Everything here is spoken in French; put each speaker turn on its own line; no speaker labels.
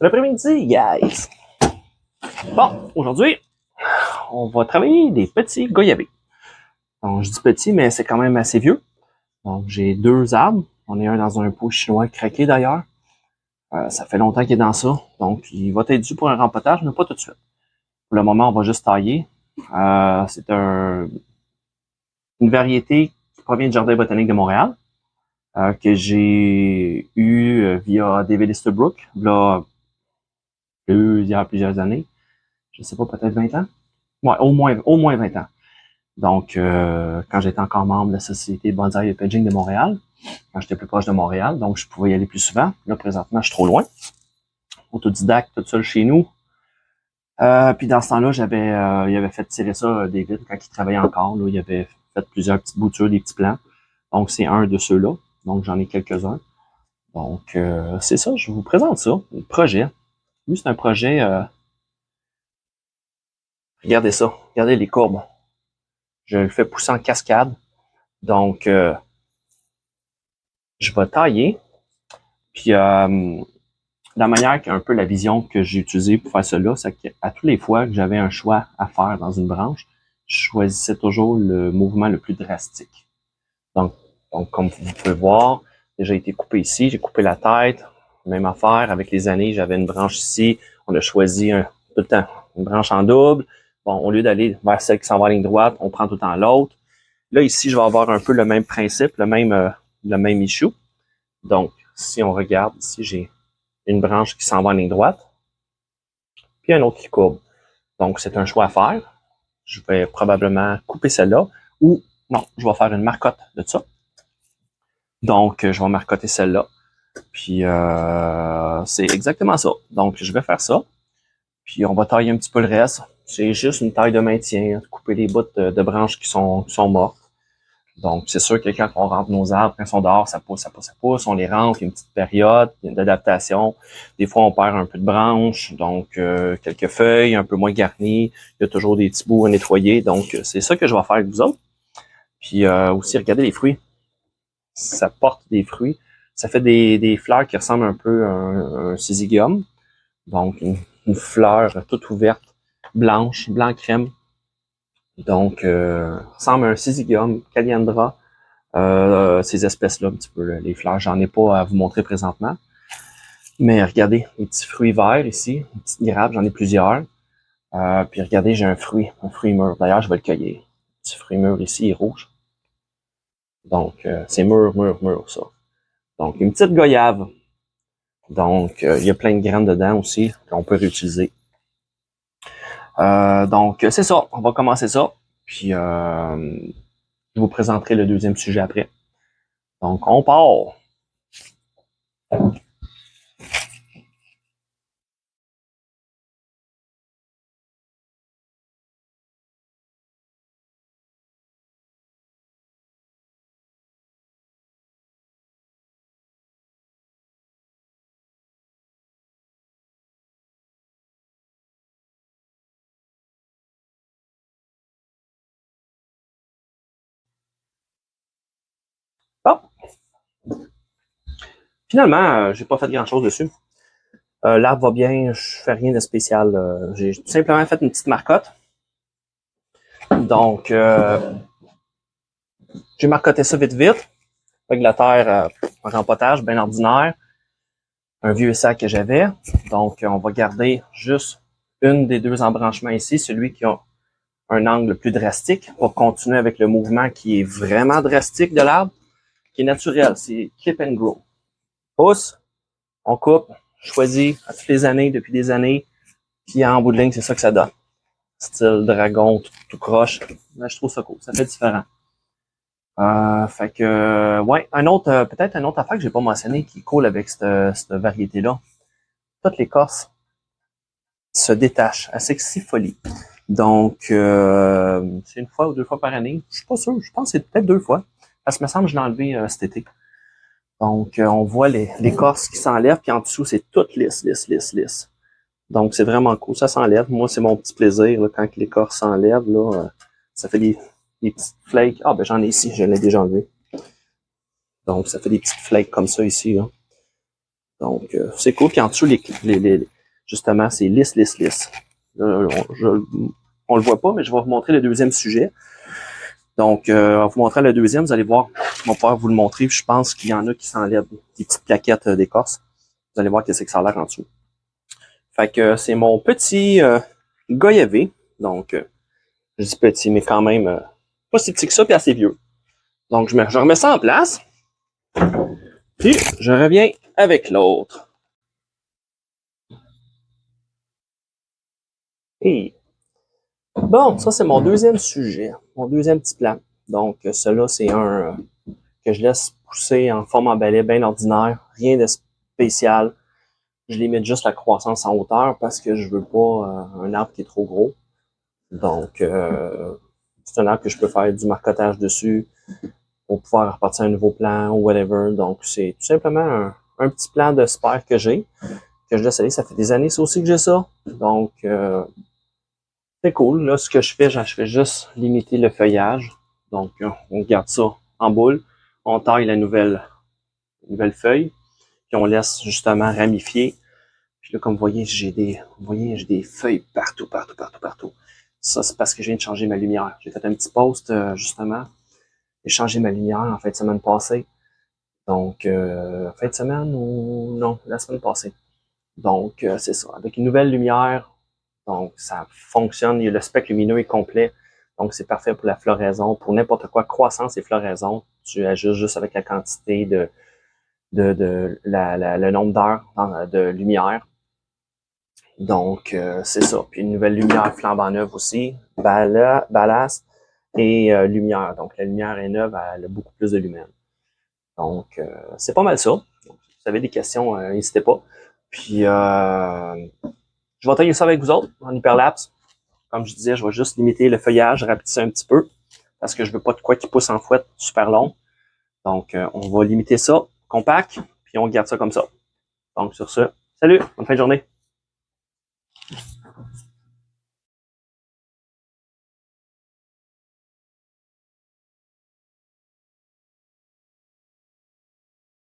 L'après-midi, guys! Bon, aujourd'hui, on va travailler des petits goyavés. Donc, je dis petit, mais c'est quand même assez vieux. Donc, j'ai 2 arbres. On est un dans un pot chinois craqué d'ailleurs. Ça fait longtemps qu'il est dans ça. Donc, il va être dû pour un rempotage, mais pas tout de suite. Pour le moment, on va juste tailler. C'est une variété qui provient du Jardin botanique de Montréal, que j'ai eu via David Easterbrook, là, il y a plusieurs années. Je sais pas, peut-être 20 ans? Ouais, au moins 20 ans. Donc, quand j'étais encore membre de la Société de bonsaï et Packaging de Montréal, quand j'étais plus proche de Montréal, donc je pouvais y aller plus souvent. Là, présentement, je suis trop loin. Autodidacte, tout seul chez nous. Puis dans ce temps-là, il avait fait tirer ça, David, quand il travaillait encore. Là, il avait fait plusieurs petites boutures, des petits plans. Donc, c'est un de ceux-là. Donc, j'en ai quelques-uns. Donc, c'est ça, je vous présente ça, le projet. Lui, c'est un projet... regardez ça, regardez les courbes. Je le fais pousser en cascade. Donc, je vais tailler. Puis, la manière, un peu la vision que j'ai utilisée pour faire cela, c'est qu'à toutes les fois que j'avais un choix à faire dans une branche, je choisissais toujours le mouvement le plus drastique. Donc comme vous pouvez voir, j'ai été coupé ici, j'ai coupé la tête, même affaire. Avec les années, j'avais une branche ici, on a choisi tout le temps une branche en double. Bon, au lieu d'aller vers celle qui s'en va en ligne droite, on prend tout le temps l'autre. Là, ici, je vais avoir un peu le même principe, le même issue. Donc, si on regarde, ici, j'ai une branche qui s'en va en ligne droite, puis un autre qui courbe. Donc, c'est un choix à faire. Je vais probablement couper celle-là, ou non, je vais faire une marcotte de ça. Donc, je vais marcotter celle-là. Puis, c'est exactement ça. Donc, je vais faire ça. Puis, on va tailler un petit peu le reste. C'est juste une taille de maintien, couper les bouts de branches qui sont mortes. Donc, c'est sûr que quand on rentre nos arbres, quand ils sont dehors, ça pousse, ça pousse, ça pousse. On les rentre, il y a une petite période d'adaptation. Des fois, on perd un peu de branches, donc quelques feuilles un peu moins garnies. Il y a toujours des petits bouts à nettoyer. Donc, c'est ça que je vais faire avec vous autres. Puis aussi, regardez les fruits. Ça porte des fruits. Ça fait des fleurs qui ressemblent un peu à un syzygium. Donc, une fleur toute ouverte, blanche, blanc crème. Donc, ressemble à un syzygium, Kaliandra. Ces espèces-là, un petit peu, les fleurs, j'en ai pas à vous montrer présentement. Mais regardez, les petits fruits verts ici, une petite grappe, j'en ai plusieurs. Puis regardez, j'ai un fruit mûr. D'ailleurs, je vais le cueillir. Un petit fruit mûr ici, il est rouge. Donc, c'est mûr, ça. Donc, une petite goyave. Donc, il y a plein de graines dedans aussi qu'on peut réutiliser. Donc, c'est ça. On va commencer ça. Puis, je vous présenterai le deuxième sujet après. Donc, on part. Bon. Finalement, j'ai pas fait grand-chose dessus. L'arbre va bien, je fais rien de spécial. J'ai tout simplement fait une petite marcotte. Donc, j'ai marcotté ça vite, avec de la terre en rempotage, bien ordinaire. Un vieux sac que j'avais. Donc, on va garder juste une des 2 embranchements ici, celui qui a un angle plus drastique, pour continuer avec le mouvement qui est vraiment drastique de l'arbre, qui est naturel. C'est clip and grow. Pousse, on coupe, choisit à toutes les années, depuis des années, puis en bout de ligne, c'est ça que ça donne. Style dragon, tout croche. Là, je trouve ça cool. Ça fait différent. Fait que, ouais, peut-être un autre affaire que j'ai pas mentionné qui est cool avec cette variété-là. Toute l'écorce se détache à sexy folie. Donc, c'est une fois ou 2 fois par année. Je suis pas sûr. Je pense que c'est peut-être 2 fois. Parce que me semble que je l'ai enlevé cet été. Donc, on voit l'écorce qui s'enlève, puis en dessous, c'est toute lisse. Donc, c'est vraiment cool. Ça s'enlève. Moi, c'est mon petit plaisir, là, quand l'écorce s'enlève, là, ça fait des petites flakes. Ah, ben, j'en ai ici. Je l'ai déjà enlevé. Donc, ça fait des petites flakes comme ça ici. Là. Donc, c'est cool. Puis en dessous, justement, c'est lisse, lisse, lisse. On le voit pas, mais je vais vous montrer le deuxième sujet. Donc, en vous montrant le deuxième, vous allez voir, on va pouvoir vous le montrer. Je pense qu'il y en a qui s'enlèvent des petites plaquettes d'écorce. Vous allez voir qu'est-ce que ça a l'air en dessous. Fait que c'est mon petit goyavé. Donc, je dis petit, mais quand même pas si petit que ça, puis assez vieux. Donc, je remets ça en place. Puis, je reviens avec l'autre. Et bon, ça, c'est mon deuxième sujet, mon deuxième petit plan. Donc, celui-là, c'est un que je laisse pousser en forme en balai bien ordinaire, rien de spécial. Je limite juste la croissance en hauteur parce que je veux pas un arbre qui est trop gros. Donc, c'est un arbre que je peux faire du marcotage dessus pour pouvoir repartir un nouveau plan ou whatever. Donc, c'est tout simplement un petit plan de spare que j'ai, que je laisse aller. Ça fait des années, ça aussi, que j'ai ça. Donc, c'est cool. Là, ce que je fais juste limiter le feuillage. Donc, on garde ça en boule. On taille la nouvelle feuille. Puis on laisse justement ramifier. Puis là, comme vous voyez, j'ai des feuilles partout, partout, partout, partout. Ça, c'est parce que je viens de changer ma lumière. J'ai fait un petit post, justement. J'ai changé ma lumière en fin de semaine passée. Donc, fin de semaine ou non, la semaine passée. Donc, c'est ça. Avec une nouvelle lumière, donc ça fonctionne. Le spectre lumineux est complet. Donc, c'est parfait pour la floraison, pour n'importe quoi, croissance et floraison. Tu ajustes juste avec la quantité le nombre d'heures de lumière. Donc, c'est ça. Puis une nouvelle lumière flambant neuve aussi, ballast et lumière. Donc, la lumière est neuve, elle a beaucoup plus de lumière. Donc, c'est pas mal ça. Donc, si vous avez des questions, n'hésitez pas. Puis, je vais tailler ça avec vous autres en hyperlapse. Comme je disais, je vais juste limiter le feuillage, rapetisser un petit peu parce que je veux pas de quoi qui pousse en fouette super long. Donc, on va limiter ça, compact, puis on garde ça comme ça. Donc, sur ce, salut, bonne fin de journée.